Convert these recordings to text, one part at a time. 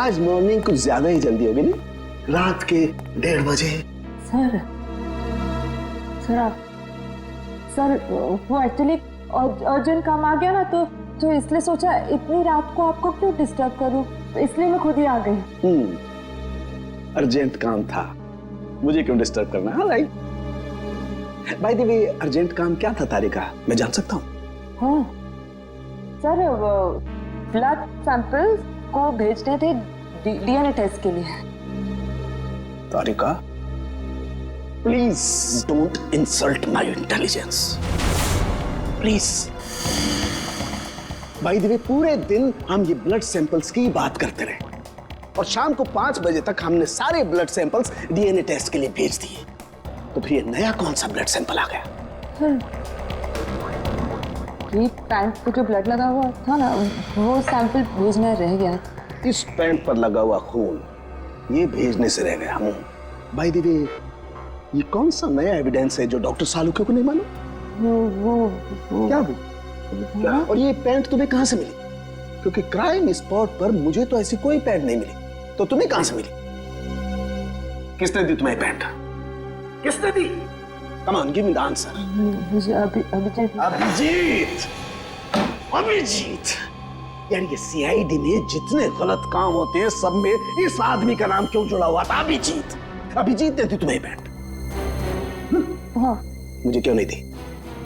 आज मॉर्निंग कुछ ज्यादा ही जल्दी होगी ना, रात के 1:30 बजे। सर सर वो एक्चुअली अर्जेंट काम आ गया ना, तो इसलिए सोचा इतनी रात को आपको क्यों डिस्टर्ब करूं, तो इसलिए मैं खुद ही आ गई। अर्जेंट काम था, मुझे क्यों डिस्टर्ब करना। हाँ right. Bye the way urgent काम क्या था तारिका, मैं जान सकता हूँ? हाँ सर, ब्लड सैंपल को भेजने थे डीएनए टेस्ट के लिए। Tarika please don't insult my intelligence, please. By the way पूरे दिन हम ये ब्लड सैंपल्स की बात करते रहे और शाम को 5 बजे तक हमने सारे ब्लड सैंपल्स डीएनए टेस्ट के लिए भेज दिए, तो फिर ये नया कौन सा ब्लड सैंपल आ गया? ये पैंट पे जो ब्लड लगा हुआ था ना, वो सैंपल भेजना रह गया। इस पैंट पर लगा हुआ खून ये भेजने से रह गया। हम बाय द वे ये कौन सा नया एविडेंस है जो डॉक्टर सालुके को नहीं मालूम? वो क्या वो? क्या? और ये पैंट तुम्हें कहां से मिली? क्योंकि क्राइम स्पॉट पर मुझे तो ऐसी कोई पैंट नहीं मिली, तो तुम्हें कहां से मिली? किसने दी तुम्हें पैंट? किसने दी? Come on give me the answer. मुझे अभिजीत। अभिजीत यार, ये सीआईडी में जितने गलत काम होते हैं सब में इस आदमी का नाम क्यों जुड़ा हुआ था? अभिजीत। अभिजीत ने दी तुम्हें पैंट? हाँ। मुझे क्यों नहीं दी?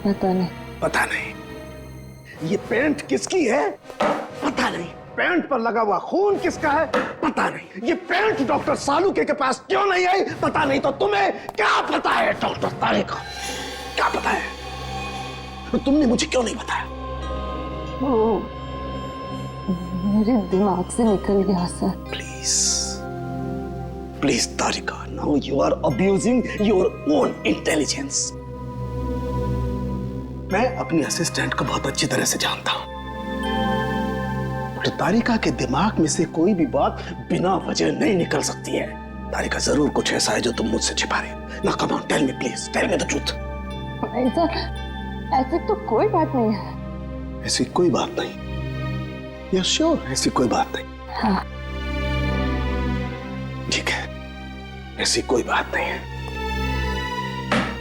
पता नहीं। पता नहीं। ये पैंट किसकी है? पता नहीं। पैंट पर लगा हुआ खून किसका है? पता नहीं। ये पैंट डॉक्टर सालुके के पास क्यों नहीं आई? पता नहीं। तो तुम्हें क्या पता है डॉक्टर तारिका? क्या पता है? तो तुमने मुझे क्यों नहीं बताया? वो मेरे दिमाग से निकल गया sir. Please please Tarika, now you are abusing your own intelligence. मैं अपनी असिस्टेंट को बहुत अच्छी तरह से जानता हूं। तो तारिका के दिमाग में से कोई भी बात बिना वजह नहीं निकल सकती है। तारिका जरूर कुछ ऐसा है जो तुम मुझसे छिपा रहे हो। ना come on, tell me please, tell me the truth. ऐसी तो कोई बात नहीं है। ऐसी कोई बात नहीं? यू श्योर ऐसी कोई बात नहीं? हाँ। ठीक है, ऐसी कोई बात नहीं है।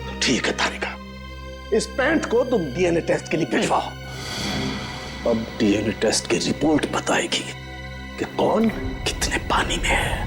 तो ठीक है तारिका, इस पैंट को तुम डीएनए टेस्ट के लिए भिजवाओ। अब डीएनए टेस्ट की रिपोर्ट बताएगी कि कौन कितने पानी में है।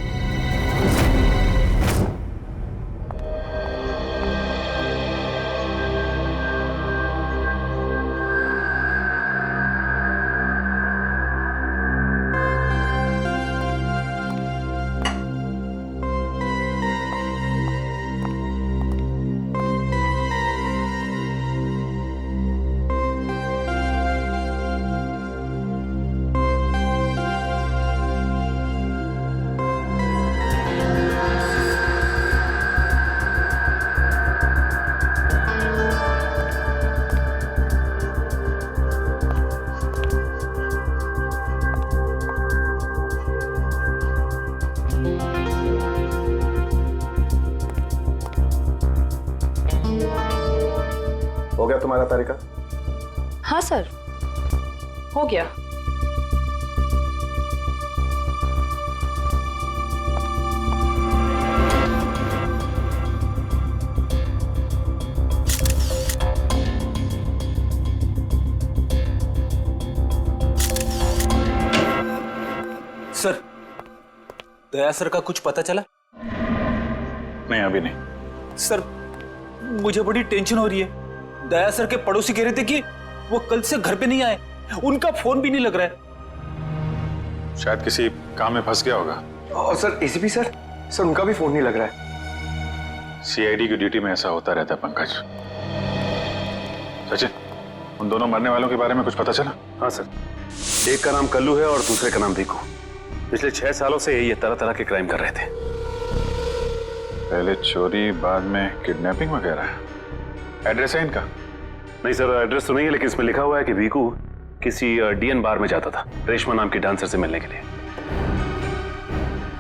हो गया तुम्हारा तारिका? हाँ सर, हो गया। सर, दया सर का कुछ पता चला? नहीं, अभी नहीं। सर, मुझे बड़ी टेंशन हो रही है। दया सर के पड़ोसी कह रहे थे कि वो कल से घर पे नहीं आए, उनका फोन भी नहीं लग रहा है। शायद किसी काम में फंस गया होगा। और सर एसीपी सर उनका भी फोन नहीं लग रहा है। सीआईडी की ड्यूटी में ऐसा होता रहता है पंकज। सचिन, उन दोनों मरने वालों के बारे में कुछ पता चला? हाँ सर, एक का नाम कल्लू है और दूसरे का नाम भीकू। पिछले 6 सालों से ये तरह तरह के क्राइम कर रहे थे। पहले चोरी, बाद में किडनैपिंग वगैरह। एड्रेस है इनका? नहीं सर, एड्रेस तो नहीं है, लेकिन इसमें लिखा हुआ है कि भीकू किसी डीएन बार में जाता था रेशमा नाम की डांसर से मिलने के लिए।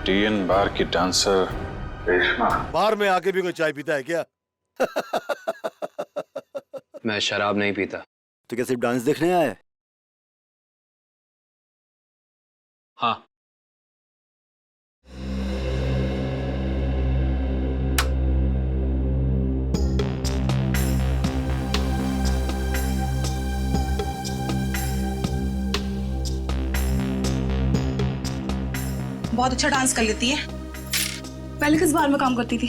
डीएन बार की डांसर रेशमा? बार में आके भी कोई चाय पीता है क्या? मैं शराब नहीं पीता। तो क्या सिर्फ डांस देखने आया है? हाँ। बहुत अच्छा डांस कर लेती है। पहले किस बार में काम करती थी?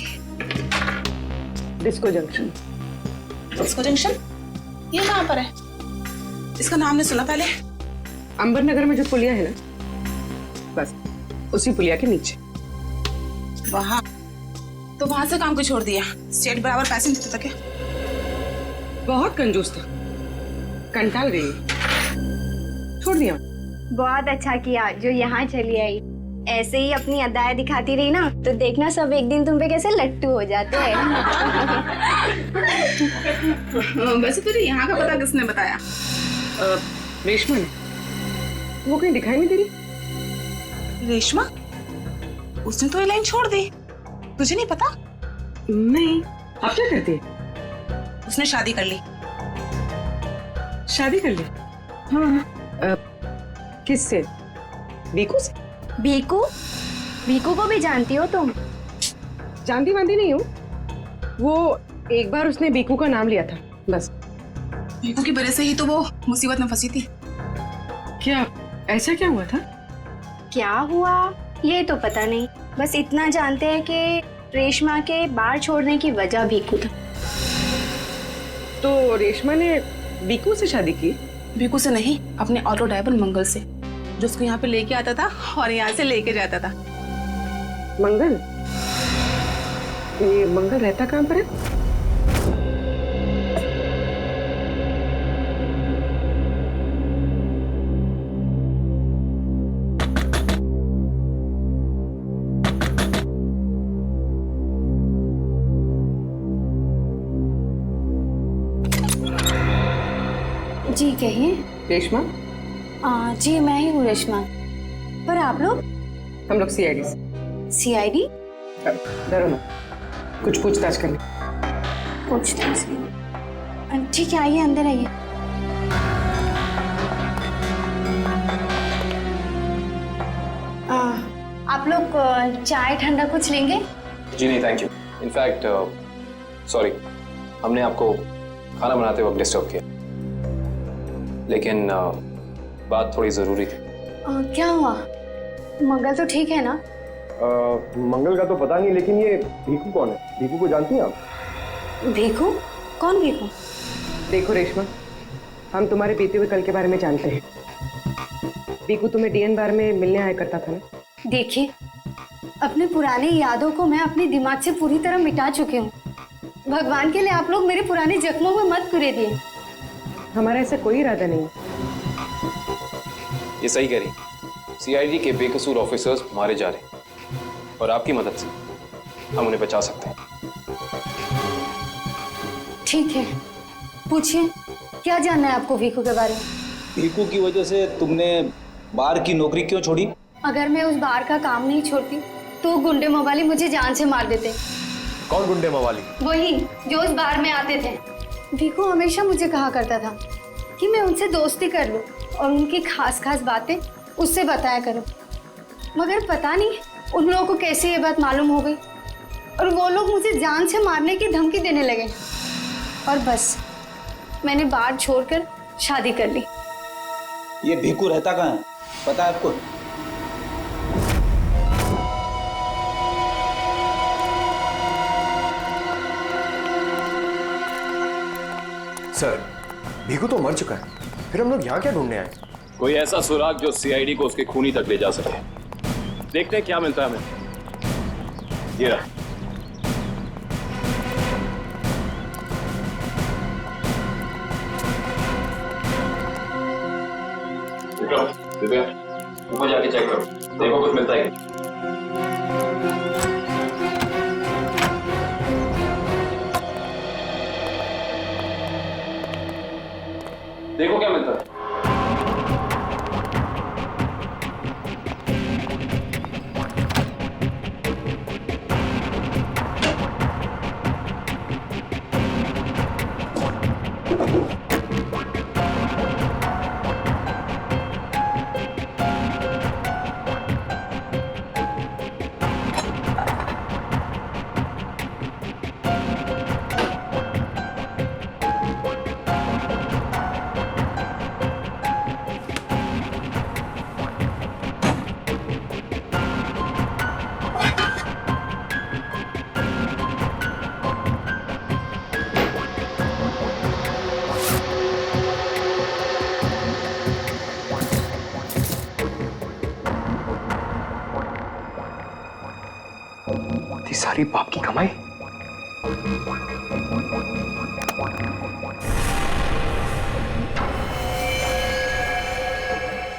Disco junction. Disco junction? ये कहाँ पर है? इसका नाम नहीं सुना पहले। अंबर नगर में जो पुलिया है ना, बस उसी पुलिया के नीचे। वहाँ तो वहां से काम को छोड़ दिया। स्टेट बराबर पैसे नहीं देता क्या? बहुत कंजूस था, कंटाल गई, छोड़ दिया। बहुत अच्छा किया जो यहाँ चली आई। ऐसे ही अपनी अदाएं दिखाती रही ना तो देखना सब एक दिन तुम पे कैसे लट्टू हो जाते हैं। वैसे तुझे यहाँ का पता किसने बताया? रेशमा ने। वो कहीं दिखाई नहीं दे रही। रेशमा? उसने तो ये लाइन छोड़ दी, तुझे नहीं पता? नहीं। अब क्या करती है? उसने शादी कर ली। शादी कर ली? हाँ। किससे? बीकू से? भीकू? भीकू को भी जानती हो तुम? जानती वांती नहीं हूँ। वो एक बार उसने बीकू का नाम लिया था, बस। भीकू की वजह से ही तो वो मुसीबत में फंसी थी। क्या ऐसा क्या हुआ था? क्या हुआ ये तो पता नहीं, बस इतना जानते हैं कि रेशमा के बार छोड़ने की वजह भीकू था। तो रेशमा ने बीकू से शादी की? भीकू से नहीं, अपने ऑटो ड्राइवर मंगल से, जो उसको यहाँ पे लेके आता था और यहाँ से लेके जाता था। मंगल? ये मंगल रहता कहाँ पर है? जी कहिए। रेशमा? जी मैं ही हूँ रेशमा। पर आप लोग? हम लोग सीआईडी से। सीआईडी? डरो मत, कुछ पूछताछ करनी। पूछताछ? ठीक है, आइए अंदर आइए। आप लोग चाय ठंडा कुछ लेंगे? जी नहीं, थैंक यू। इनफैक्ट सॉरी, हमने आपको खाना बनाते वक्त डिस्टर्ब किया, लेकिन बात थोड़ी जरूरी थी। क्या हुआ? मंगल तो ठीक है ना? मंगल का तो पता नहीं, लेकिन ये भीकू कौन है? भीकू को जानती हैं आप? भीकू? कौन भीकू? देखो रेशमा, हम तुम्हारे बीते हुए कल के बारे में जानते हैं। भीकू तुम्हें डीएन बार में मिलने आया करता था ना? देखिए, अपनी पुरानी यादों को मैं अपने दिमाग से पूरी तरह मिटा चुकी हूँ। भगवान के लिए आप लोग मेरे पुराने जख्मों में मत कुरे दिए। हमारा ऐसा कोई इरादा नहीं। ये सही कह रही। सीआईडी के बेकसूर ऑफिसर्स मारे जा रहे हैं और आपकी मदद से हम उन्हें बचा सकते हैं। ठीक है, पूछिए, क्या जानना है आपको भीकू के बारे में? भीकू की वजह से तुमने बार की नौकरी क्यों छोड़ी? अगर मैं उस बार का काम नहीं छोड़ती तो गुंडे मवाली मुझे जान से मार देते। कौन गुंडे मवाली? वही जो उस बार में आते थे। भीकू हमेशा मुझे कहा करता था कि मैं उनसे दोस्ती कर लूं और उनकी खास खास बातें उससे बताया करूं, मगर पता नहीं उन लोगों को कैसे ये बात मालूम हो गई और वो लोग मुझे जान से मारने की धमकी देने लगे और बस मैंने बार छोड़कर शादी कर ली। ये भीकू रहता कहाँ है, पता है आपको? सर, भीकू तो मर चुका है, फिर हम लोग यहाँ क्या ढूंढने आए? कोई ऐसा सुराग जो सीआईडी को उसके खूनी तक ले जा सके। देखते हैं क्या मिलता है हमें। ये रहा। दिव्या, ऊपर जाके चेक करो, देखो कुछ मिलता है क्या। देखो क्या मिलता है। तेरी बाप की कमाई।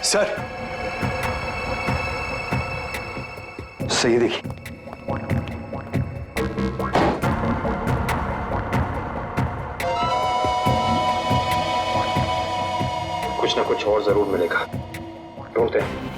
सर, सही देखिए। कुछ ना कुछ और जरूर मिलेगा, ढूंढते हैं।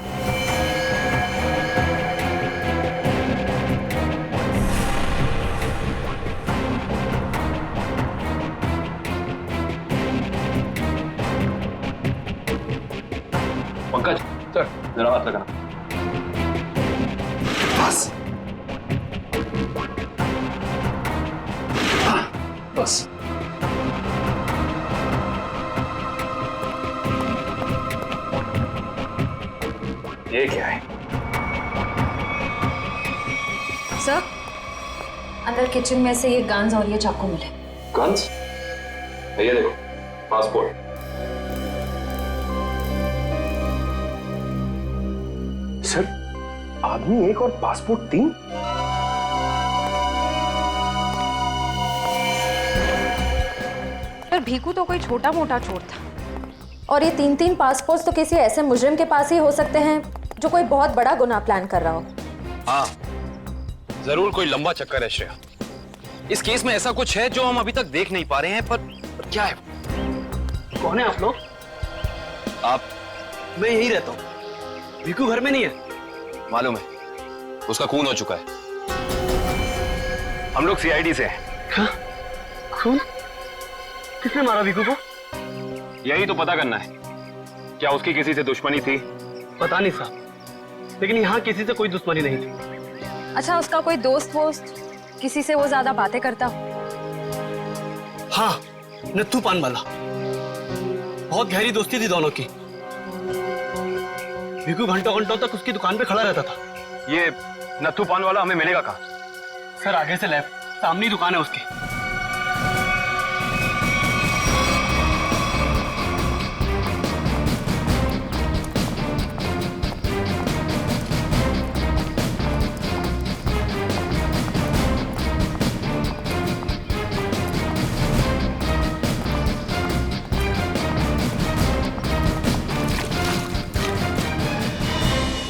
पंकज सर, जरा हाथ लगाना। बस बस ये क्या है? सर, अंदर किचन में से ये गन्स और ये चाकू मिले। गन्स? ये देखो, पासपोर्ट। सर, आदमी एक और पासपोर्ट 3? पर भीकू तो कोई छोटा मोटा चोर था, और ये 3-3 पासपोर्ट तो किसी ऐसे मुजरिम के पास ही हो सकते हैं जो कोई बहुत बड़ा गुनाह प्लान कर रहा हो। हाँ, जरूर कोई लंबा चक्कर है श्रेया। इस केस में ऐसा कुछ है जो हम अभी तक देख नहीं पा रहे हैं, पर क्या है? कौन है आप लोग? आप? मैं यही रहता हूँ। भीकू घर में नहीं है। मालूम है, उसका खून हो चुका है। हम लोग सीआईडी से हैं। हाँ? खून? किसने मारा भीकू को? यही तो पता करना है। क्या उसकी किसी से दुश्मनी थी? पता नहीं साहब, लेकिन यहाँ किसी से कोई दुश्मनी नहीं थी। अच्छा, उसका कोई दोस्त वोस्त, किसी से वो ज्यादा बातें करता? हाँ, नत्थू पान वाला। बहुत गहरी दोस्ती थी दोनों की। भीकू घंटों घंटों तक उसकी दुकान पे खड़ा रहता था। ये नत्थू पान वाला हमें मिलेगा कहाँ? सर, आगे से लेफ्ट, सामने ही दुकान है उसकी।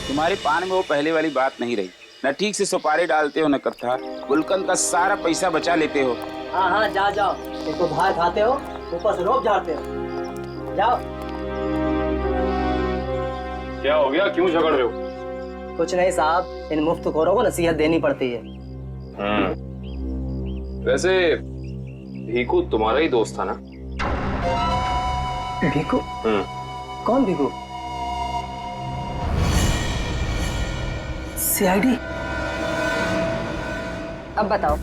तुम्हारे पान में वो पहले वाली बात नहीं रही। न ठीक से सुपारी डालते हो न कथा। गुलकंद का सारा पैसा बचा लेते हो। हाँ हाँ, जाओ। एक तो बाहर खाते हो, ऊपर से रोब झाड़ते हो। जाओ। क्या हो गया? क्यों झगड़ रहे हो? कुछ नहीं साहब, इन मुफ्तखोरों को नसीहत देनी पड़ती है। वैसे भीकू तुम्हारा ही दोस्त था ना? भीकू? कौन भीकू? सीआईडी? अब बताओ,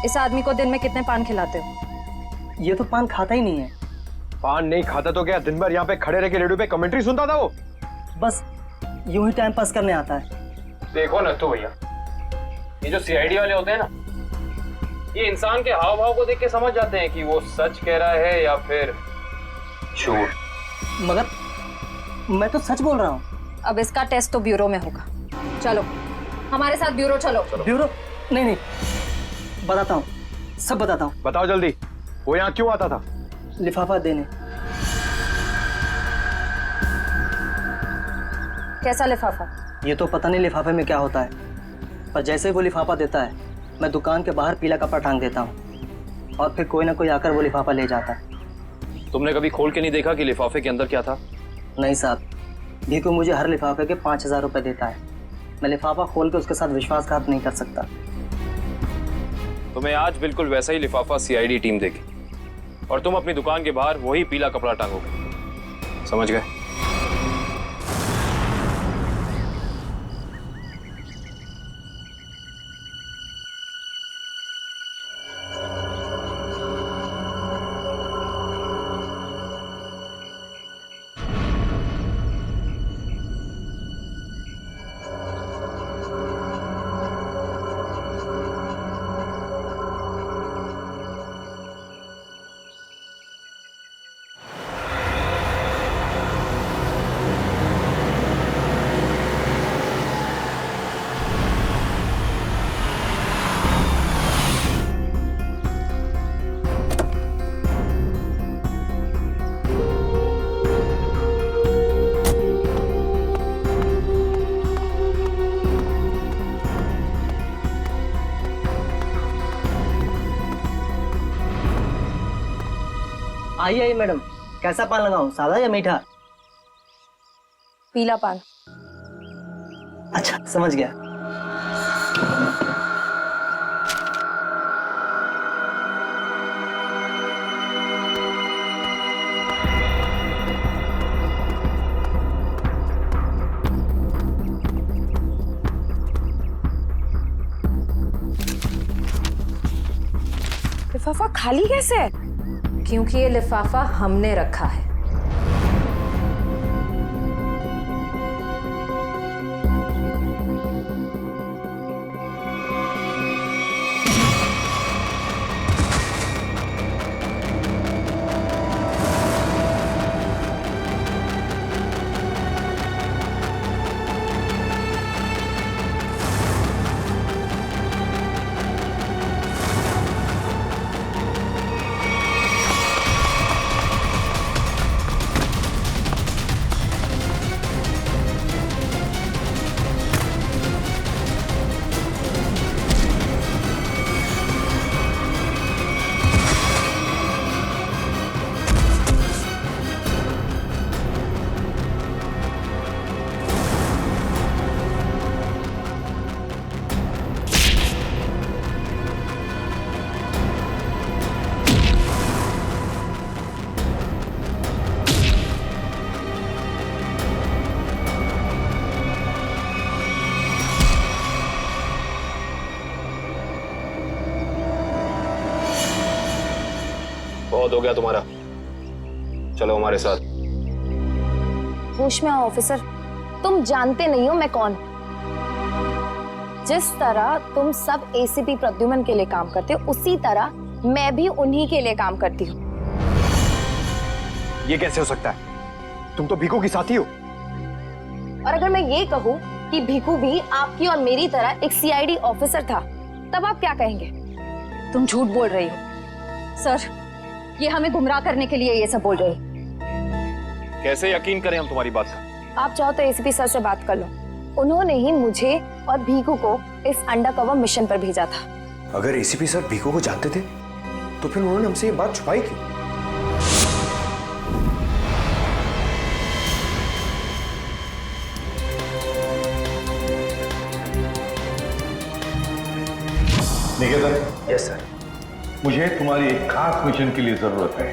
इस आदमी को दिन में कितने पान खिलाते हो? ये तो पान खाता ही नहीं है। पान नहीं खाता तो क्या दिन भर यहाँ पे खड़े रह के रेडियो पे कमेंट्री सुनता था वो? बस यूं ही टाइम पास करने आता है। देखो नत्थू भैया, ये जो सीआईडी वाले होते हैं ना, ये इंसान के हाव भाव को देख के समझ जाते हैं कि वो सच कह रहा है या फिर झूठ। मगर मैं तो सच बोल रहा हूँ। अब इसका टेस्ट तो ब्यूरो में होगा। चलो हमारे साथ ब्यूरो चलो। ब्यूरो? नहीं, बताता हूँ, सब बताता हूँ। बताओ जल्दी, वो यहाँ क्यों आता था? लिफाफा देने। कैसा लिफाफा? ये तो पता नहीं लिफाफे में क्या होता है, पर जैसे वो लिफाफा देता है, मैं दुकान के बाहर पीला कपड़ा टांग देता हूँ और फिर कोई ना कोई आकर वो लिफाफा ले जाता है। तुमने कभी खोल के नहीं देखा कि लिफाफे के अंदर क्या था? नहीं साहब, भीकू मुझे हर लिफाफे के 5000 रुपए देता है। मैं लिफाफा खोल के उसके साथ विश्वासघात नहीं कर सकता। तुम्हें आज बिल्कुल वैसा ही लिफाफा सीआईडी टीम देगी और तुम अपनी दुकान के बाहर वही पीला कपड़ा टांगोगे। समझ गए? आइए आइए मैडम, कैसा पान लगाऊं, सादा या मीठा? पीला पान। अच्छा समझ गया। लिफाफा खाली कैसे है? क्योंकि ये लिफाफा हमने रखा है। बहुत हो गया तुम्हारा, चलो हमारे साथ। होश में आओ ऑफिसर, तुम जानते नहीं हो मैं कौन। जिस तरह तुम सब एसीपी प्रद्युमन के लिए काम करते हो, उसी तरह मैं भी उन्हीं के लिए काम करती हूँ। ये कैसे हो सकता है? तुम तो भीखू की साथी हो। और अगर मैं ये कहूँ कि भीखू भी आपकी और मेरी तरह एक सीआईडी ऑफिसर था, तब आप क्या कहेंगे? तुम झूठ बोल रही हो सर, ये हमें गुमराह करने के लिए ये सब बोल रही है। कैसे यकीन करें हम तुम्हारी बात का? आप चाहो तो एसीपी सर से बात कर लो, उन्होंने ही मुझे और भीखू को इस अंडरकवर मिशन पर भेजा था। अगर एसीपी सर भीखू को जानते थे तो फिर उन्होंने हमसे ये बात छुपाई क्यों? निकेतन। Yes sir. मुझे तुम्हारी एक खास मिशन के लिए जरूरत है।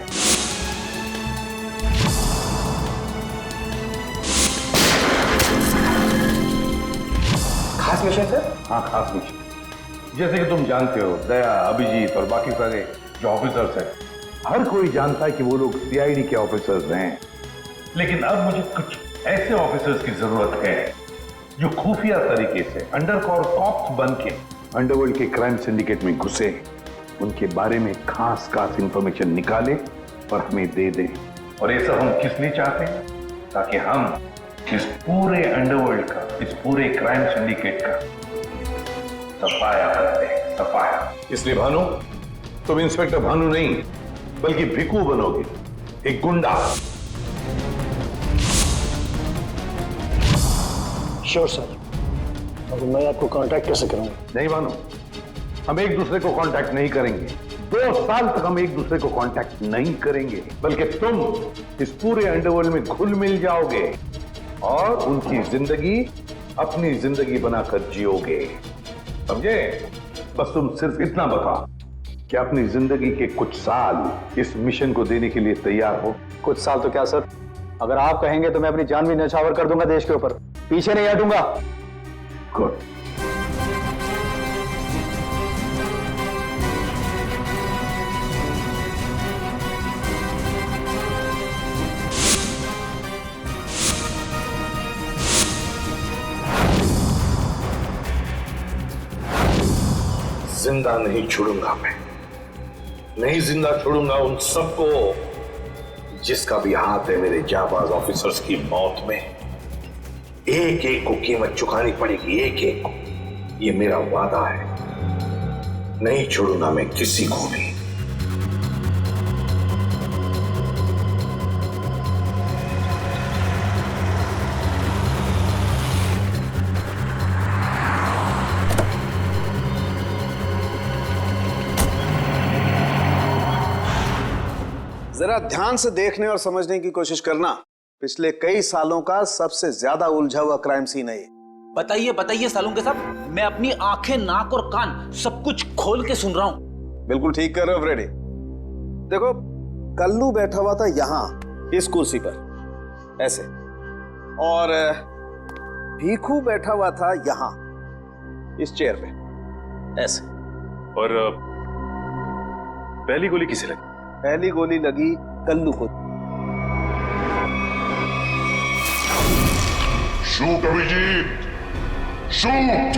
खास मिशन सर? हाँ, खास मिशन। जैसे कि तुम जानते हो, दया, अभिजीत और बाकी सारे जो ऑफिसर्स हैं, हर कोई जानता है कि वो लोग सीआईडी के ऑफिसर्स हैं। लेकिन अब मुझे कुछ ऐसे ऑफिसर्स की जरूरत है जो खुफिया तरीके से अंडरकवर कॉप्स बन के अंडरवर्ल्ड के क्राइम सिंडिकेट में घुसे, उनके बारे में खास इंफॉर्मेशन निकाले और हमें दे दें। और ये सब हम किस लिए चाहते हैं? ताकि हम इस पूरे अंडरवर्ल्ड का, इस पूरे क्राइम सिंडिकेट का सफाया करते हैं, सफाया। इसलिए भानु, तुम इंस्पेक्टर भानु नहीं बल्कि भिकू बनोगे, एक गुंडा। Sure sir. अब मैं आपको कांटेक्ट कैसे करूंगा? नहीं भानु, हम एक दूसरे को कांटेक्ट नहीं करेंगे। 2 साल तक हम एक दूसरे को कांटेक्ट नहीं करेंगे, बल्कि तुम इस पूरे अंडरवर्ल्ड में घुल मिल जाओगे और उनकी जिंदगी अपनी जिंदगी बनाकर जियोगे, समझे? बस तुम सिर्फ इतना बताओ कि अपनी जिंदगी के कुछ साल इस मिशन को देने के लिए तैयार हो। कुछ साल तो क्या सर, अगर आप कहेंगे तो मैं अपनी जान भी न्यौछावर कर दूंगा देश के ऊपर, पीछे नहीं हटूंगा। गुड। जिंदा नहीं छोड़ूंगा मैं, नहीं जिंदा छोड़ूंगा उन सबको जिसका भी हाथ है मेरे जाबाज ऑफिसर्स की मौत में। एक एक को कीमत चुकानी पड़ेगी, एक एक को। ये मेरा वादा है, नहीं छोड़ूंगा मैं किसी को भी। जरा ध्यान से देखने और समझने की कोशिश करना। पिछले कई सालों का सबसे ज्यादा उलझा हुआ क्राइम सीन है ये। बताइए बताइए सालों के साहब, मैं अपनी आंखें, नाक और कान सब कुछ खोल के सुन रहा हूं। बिल्कुल ठीक कर रहे हो फ्रेडी। देखो, कल्लू बैठा हुआ था यहां इस कुर्सी पर ऐसे, और भीखू बैठा हुआ था यहां इस चेयर पे ऐसे। और पहली गोली किसे लगी? पहली गोली लगी कल्लू को। Shoot Abhijit, shoot!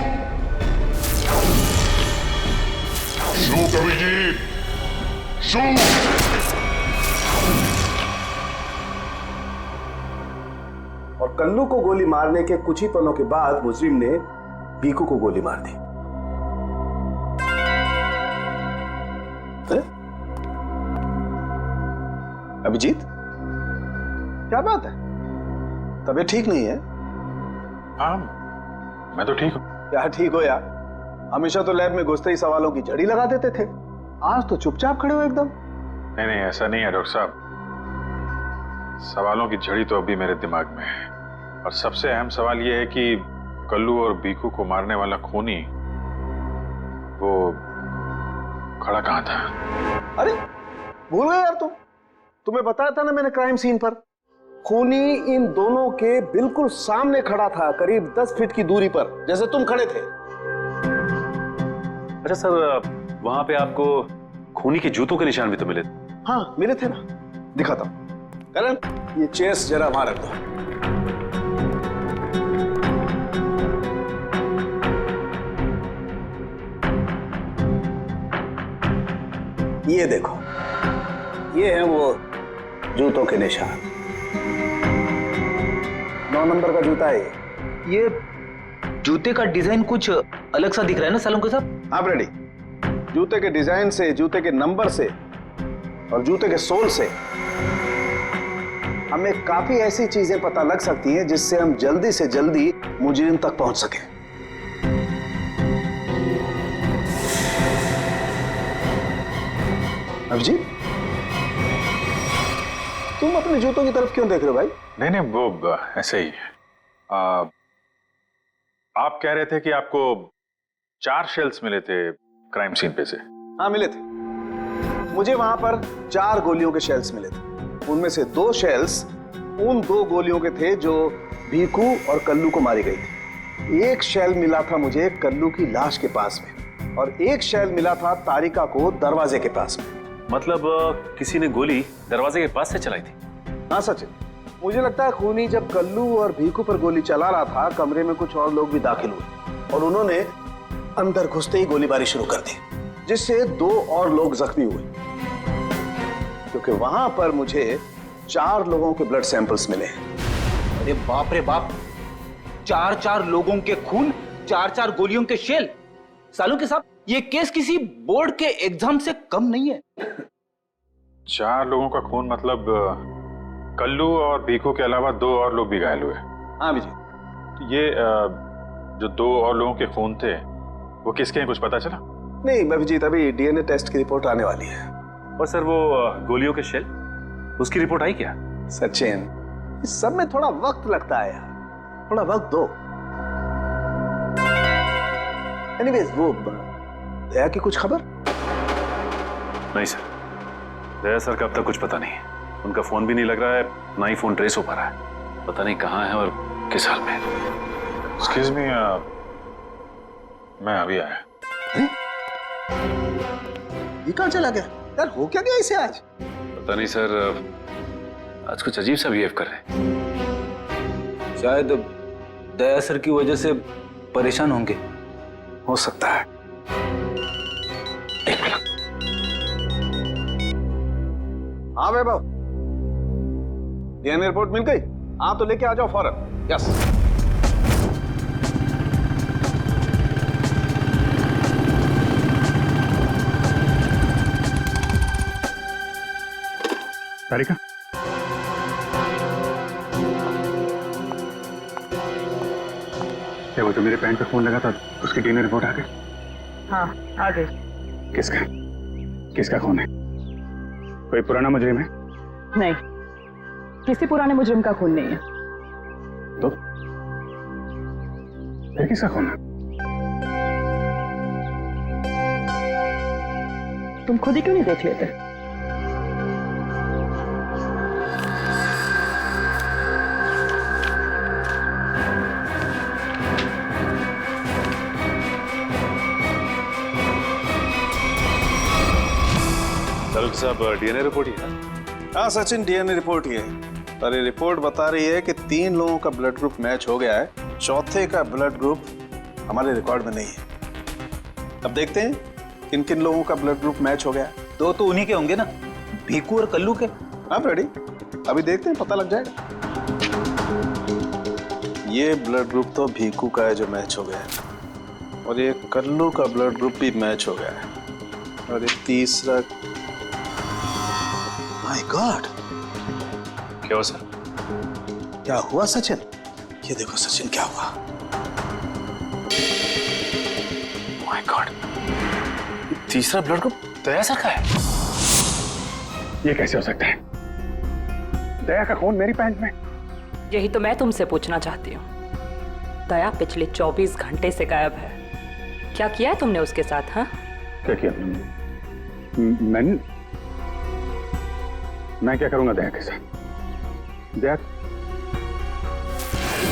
Shoot Abhijit, shoot! और कल्लू को गोली मारने के कुछ ही पलों के बाद मुजरिम ने भीखू को गोली मार दी। अभिजीत, क्या बात है? तबीयत ठीक नहीं है? हाँ, मैं तो ठीक हूं। क्या ठीक हो यार? हमेशा तो लैब में घुसते ही सवालों की झड़ी लगा देते थे, आज तो चुपचाप खड़े हो एकदम। नहीं नहीं, ऐसा नहीं है डॉक्टर साहब। सवालों की झड़ी तो अभी मेरे दिमाग में है, और सबसे अहम सवाल यह है कि कल्लू और भीखू को मारने वाला खूनी वो खड़ा कहां था? अरे भूल गए यार तुम। तुम्हें बताया था ना मैंने क्राइम सीन पर, खूनी इन दोनों के बिल्कुल सामने खड़ा था, करीब 10 फीट की दूरी पर, जैसे तुम खड़े थे। अच्छा सर, वहां पे आपको खूनी के जूतों के निशान भी तो मिले? हाँ मिले थे ना, दिखाता हूं। करण, ये चेयर्स जरा वहां रख दो। ये देखो, ये है वो जूतों के निशान। 9 नंबर का जूता है ये जूते का डिजाइन कुछ अलग सा दिख रहा है ना सालों के साहब? हाँ रेडी। जूते के डिजाइन से, जूते के नंबर से और जूते के सोल से हमें काफी ऐसी चीजें पता लग सकती हैं जिससे हम जल्दी से जल्दी मुजरिम तक पहुंच सकें। अभिजीत, तुम अपने जूतों की तरफ क्यों देख रहे हो भाई? नहीं नहीं, वो ऐसे ही। आप कह रहे थे कि आपको 4 शेल्स मिले थे क्राइम सीन पे से? हाँ मिले थे, मुझे वहां पर 4 गोलियों के शेल्स मिले थे। उनमें से 2 शेल्स उन 2 गोलियों के थे जो भीखू और कल्लू को मारी गई थी। एक शेल मिला था मुझे कल्लू की लाश के पास में, और एक शेल मिला था तारिका को दरवाजे के पास में। मतलब किसी ने गोली दरवाजे के पास से चलाई थी? हाँ सचिन, मुझे लगता है खूनी जब कल्लू और भीखू पर गोली चला रहा था, कमरे में कुछ और लोग भी दाखिल हुए और उन्होंने अंदर घुसते ही गोलीबारी शुरू कर दी, जिससे 2 और लोग जख्मी हुए। क्योंकि वहां पर मुझे 4 लोगों के ब्लड सैंपल्स मिले। अरे बाप रे बाप, 4 लोगों के खून, 4 गोलियों के शेल। सालों के साहब, ये केस किसी बोर्ड के एग्जाम से कम नहीं है। 4 लोगों का खून मतलब कल्लू और भीखू के अलावा 2 और लोग भी घायल हुए? हाँ विजय। तो ये जो 2 और लोगों के खून थे वो किसके हैं, कुछ पता चला? नहीं अभिजीत, अभी डीएनए टेस्ट की रिपोर्ट आने वाली है। और सर वो गोलियों के शेल, उसकी रिपोर्ट आई क्या? सचिन, इस सब में थोड़ा वक्त लगता है यार, थोड़ा वक्त दो। एनीवेज, वो दया की कुछ खबर? नहीं सर, दया सर का अब तक कुछ पता नहीं। उनका फोन भी नहीं लग रहा है, ना ही फोन ट्रेस हो पा रहा है। पता नहीं कहाँ है और किस हाल में। एक्सक्यूज मी, मैं अभी आया। ये कहाँ चला गया यार? हो क्या गया इसे आज? पता नहीं सर, आज कुछ अजीब सा बिहेव कर रहे हैं। शायद दया सर की वजह से परेशान होंगे। हो सकता है। हाँ वैभव, डीएनए रिपोर्ट मिल गई? हाँ तो लेके आ जाओ फौरन। यस। तारिका, क्या वो तो मेरे पैंट पे फोन लगा था, उसकी डीएनए रिपोर्ट आ गई? हाँ आ गई। किसका खून है? कोई पुराना मुजरिम है? नहीं, किसी पुराने मुजरिम का खून नहीं है। तो फिर किसका खून है? तुम खुद ही क्यों नहीं देख लेते? साहब, डीएनए रिपोर्ट ही है? हाँ सचिन, डीएनए रिपोर्ट ही है, पर ये रिपोर्ट बता रही है कि 3 लोगों का ब्लड ग्रुप मैच हो गया है, चौथे का ब्लड ग्रुप हमारे रिकॉर्ड में नहीं है। अब देखते हैं किन किन लोगों का ब्लड ग्रुप मैच हो गया है। 2 तो उन्हीं के होंगे ना, भीकू और कल्लू के। हाँ रेडी, अभी देखते हैं, पता लग जाएगा। ये ब्लड ग्रुप तो भीकू का है जो मैच हो गया है, और ये कल्लू का ब्लड ग्रुप भी मैच हो गया है, और ये तीसरा। माय गॉड, क्या हुआ सर? क्या हुआ सचिन? ये देखो सचिन, क्या हुआ। माय गॉड, तीसरा ब्लड ग्रुप दया सर का है। ये कैसे हो सकता है? दया का खून मेरी पैंट में। यही तो मैं तुमसे पूछना चाहती हूँ। दया पिछले 24 घंटे से गायब है। क्या किया है तुमने उसके साथ? हाँ, क्या किया? मैं क्या करूंगा दया के साथ? Daya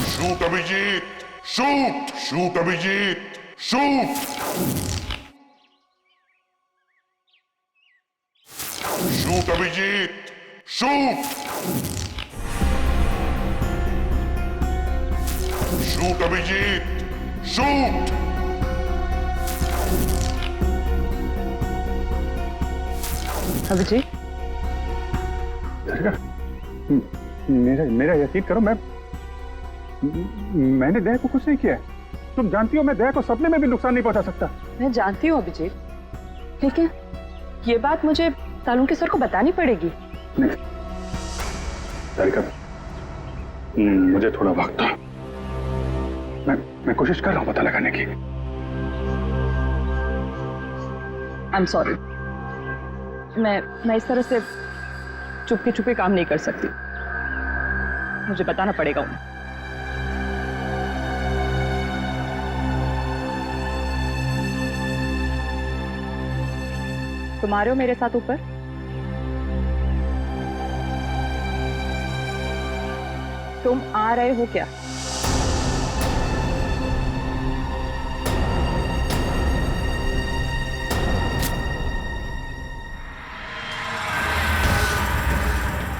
shoot Abhijit, shoot shoot Abhijit, shoot shoot Abhijit, shoot shoot Abhijit, shoot. Abhijeet, मेरा यकीन करो, मैंने दया को कुछ नहीं किया। तुम जानती हो मैं दया को सपने में भी नुकसान नहीं पहुंचा सकता। मैं जानती हूँ अभिजीत, लेकिन ये बात मुझे सालुंके सर को बतानी पड़ेगी। तारिका, मुझे थोड़ा वक्त दो। मैं कोशिश कर रहा हूं पता लगाने की। आई एम सॉरी, मैं इस तरह से चुपके चुपके काम नहीं कर सकती। मुझे बताना पड़ेगा उन्हें। तुम आ रहे हो मेरे साथ ऊपर? तुम आ रहे हो क्या?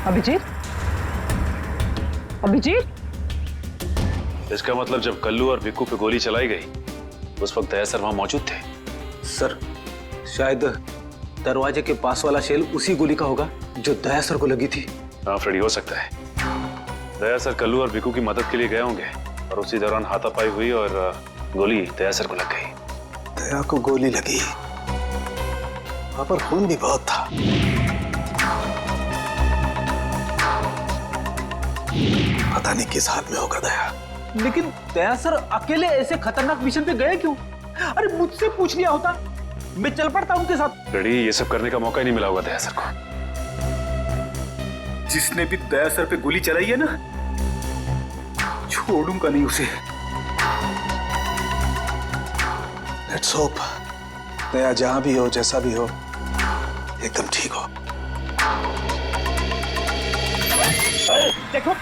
अभिजीत, अभिजीत, इसका मतलब जब कल्लू और भिक्कू पे गोली चलाई गई उस वक्त दया सर वहां मौजूद थे? सर, शायद दरवाजे के पास वाला शेल उसी गोली का होगा जो दया सर को लगी थी। हाँ फ्रेडी, हो सकता है दया सर कल्लू और भिक्कू की मदद के लिए गए होंगे और उसी दौरान हाथापाई हुई और गोली दया सर को लग गई। दया को गोली लगी, वहां पर खून भी बहुत था। पता नहीं किस हाल में होगा दया। लेकिन दया सर अकेले ऐसे खतरनाक मिशन पे गए क्यों? अरे मुझसे पूछ लिया होता, मैं चल पड़ता उनके साथ। फ्रेडी, ये सब करने का मौका ही नहीं मिला होगा दया सर को। जिसने भी दया सर पे गोली चलाई है ना, छोड़ूंगा नहीं उसे। लेट्स होप दया जहां भी हो, जैसा भी हो, एकदम ठीक हो। देखो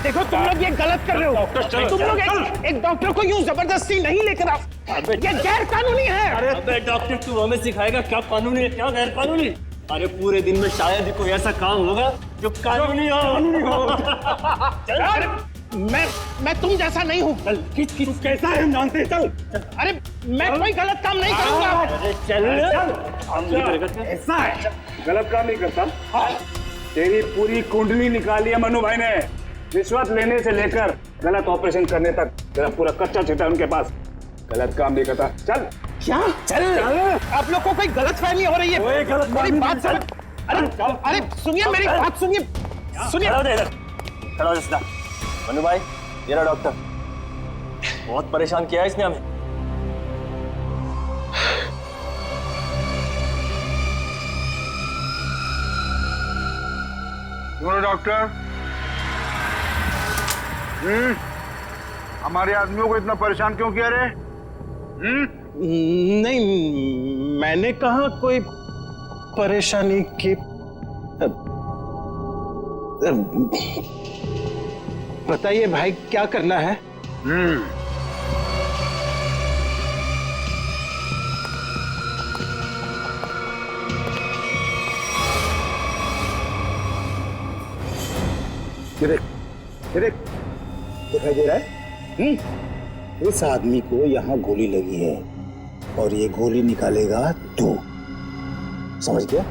देखो, तुम लोग ये गलत कर रहे हो। तुम लोग एक डॉक्टर को यूं जबरदस्ती नहीं लेकर आओ, ये गैर कानूनी है। अरे डॉक्टर, तू हमें सिखाएगा क्या कानूनी है क्या गैर कानूनी? अरे पूरे दिन में शायद ही कोई ऐसा काम होगा जो कानूनी हो। अरे मैं तुम जैसा नहीं हूँ। किस कैसा है हम जानते हैं। चल। अरे मैं कोई गलत काम नहीं करूंगा। अरे चल, ऐसा है, गलत काम नहीं करता। तेरी पूरी कुंडली निकाली है मनु भाई ने, रिश्वत लेने से लेकर गलत ऑपरेशन करने तक तेरा पूरा कच्चा चिट्ठा उनके पास। गलत काम नहीं करता। चल। क्या? चल। आप लोग को कोई गलत फहमी हो रही है। मेरी बात समझ। अरे सुनिए, मेरी बात सुनिए। खड़ा हो जा। मनु भाई, ये रहा डॉक्टर। बहुत परेशान किया है इसने हमें। डॉक्टर। हमारे आदमियों को इतना परेशान क्यों किया रे? नहीं, मैंने कहा कोई परेशानी की। बताइए भाई, क्या करना है? दिखाई दे रहा है? इस आदमी को यहाँ गोली लगी है और ये गोली निकालेगा तू, समझ गया?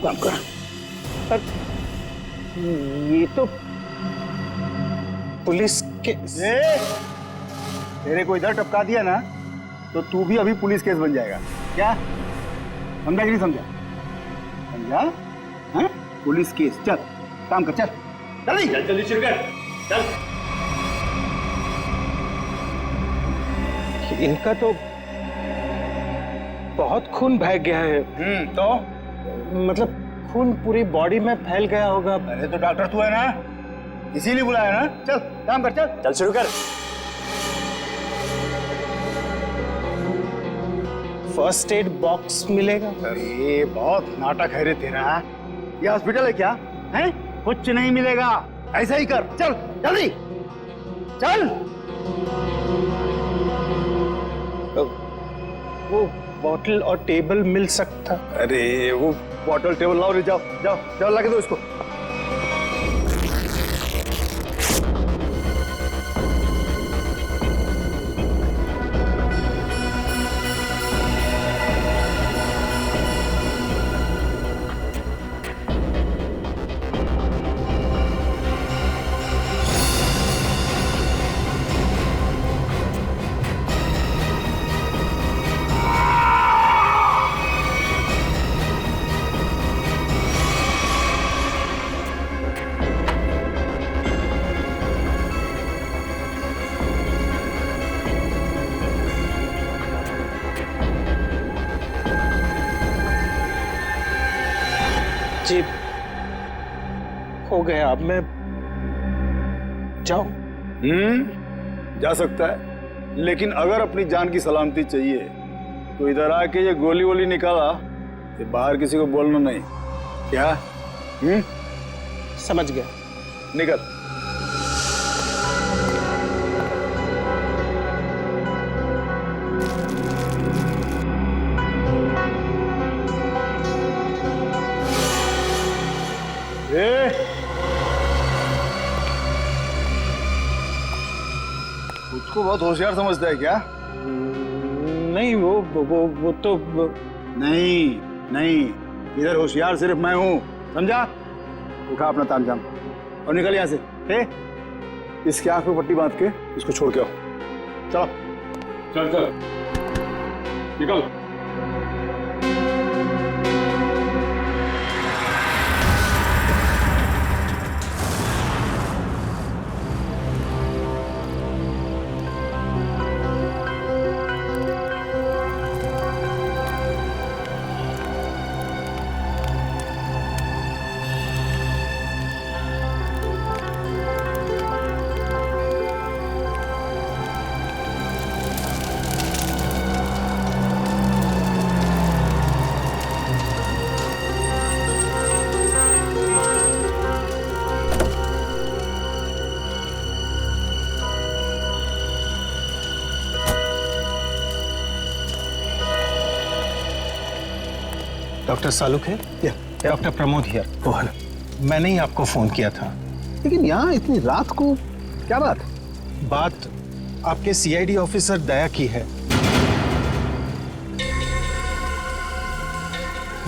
काम कर। पर ये तो पुलिस के तेरे को इधर टपका दिया ना तो तू भी अभी पुलिस केस बन जाएगा। क्या समझा कि नहीं समझा? समझा? हाँ? Police case. चल काम कर, चल जल्दी जल्दी शुरू कर, चल। इनका तो बहुत खून बह गया है। तो मतलब खून पूरी बॉडी में फैल गया होगा। अरे तो डॉक्टर तू है ना, इसीलिए बुलाया ना। चल काम कर, चल चल शुरू कर। फर्स्ट एड बॉक्स मिलेगा? अरे बहुत नाटक है रे तेरा। ये हॉस्पिटल है क्या? हैं? कुछ नहीं मिलेगा, ऐसा ही कर। चल जल्दी चल। वो बॉटल और टेबल मिल सकता? अरे वो बॉटल टेबल लाओ रे, जाओ जाओ जाओ, लगा दो इसको। जी हो गया, अब मैं जाऊं? जा सकता है, लेकिन अगर अपनी जान की सलामती चाहिए तो इधर आके ये गोली वोली निकाला, ये बाहर किसी को बोलना नहीं। क्या? समझ गया। निकल। उसको बहुत होशियार समझता है क्या? नहीं, वो तो नहीं, इधर होशियार सिर्फ मैं हूं, समझा? उठा अपना तामझाम और निकल यहां से। इसके आंख पे पट्टी बांध के इसको छोड़ के आओ। चलो चल चल निकल। डॉक्टर सालुक है? Doctor Pramod here. मैंने ही आपको फोन किया था। लेकिन यहाँ इतनी रात को क्या बात? बात आपके सीआईडी ऑफिसर दया की है।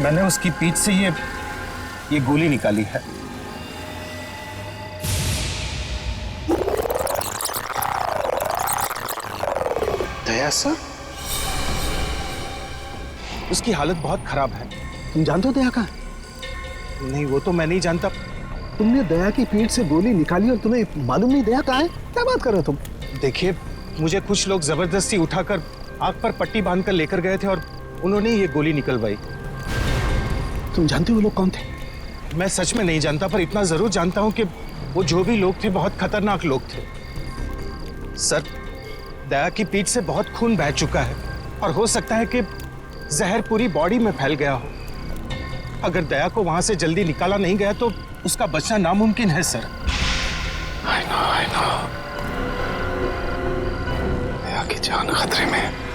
मैंने उसकी पीठ से ये गोली निकाली है। दया सर? उसकी हालत बहुत खराब है। तुम जानते हो दया का? नहीं, वो तो मैं नहीं जानता। तुमने दया की पीठ से गोली निकाली और तुम्हें मालूम नहीं दया कहाँ है? क्या बात कर रहे हो तुम? देखिए, मुझे कुछ लोग जबरदस्ती उठाकर आंख पर पट्टी बांधकर लेकर गए थे और उन्होंने ये गोली निकलवाई। तुम जानते हो वो लोग कौन थे? मैं सच में नहीं जानता, पर इतना जरूर जानता हूं कि वो जो भी लोग थे बहुत खतरनाक लोग थे। सर, दया की पीठ से बहुत खून बह चुका है और हो सकता है कि जहर पूरी बॉडी में फैल गया हो। अगर दया को वहां से जल्दी निकाला नहीं गया तो उसका बचना नामुमकिन है सर। I know. दया की जान खतरे में है।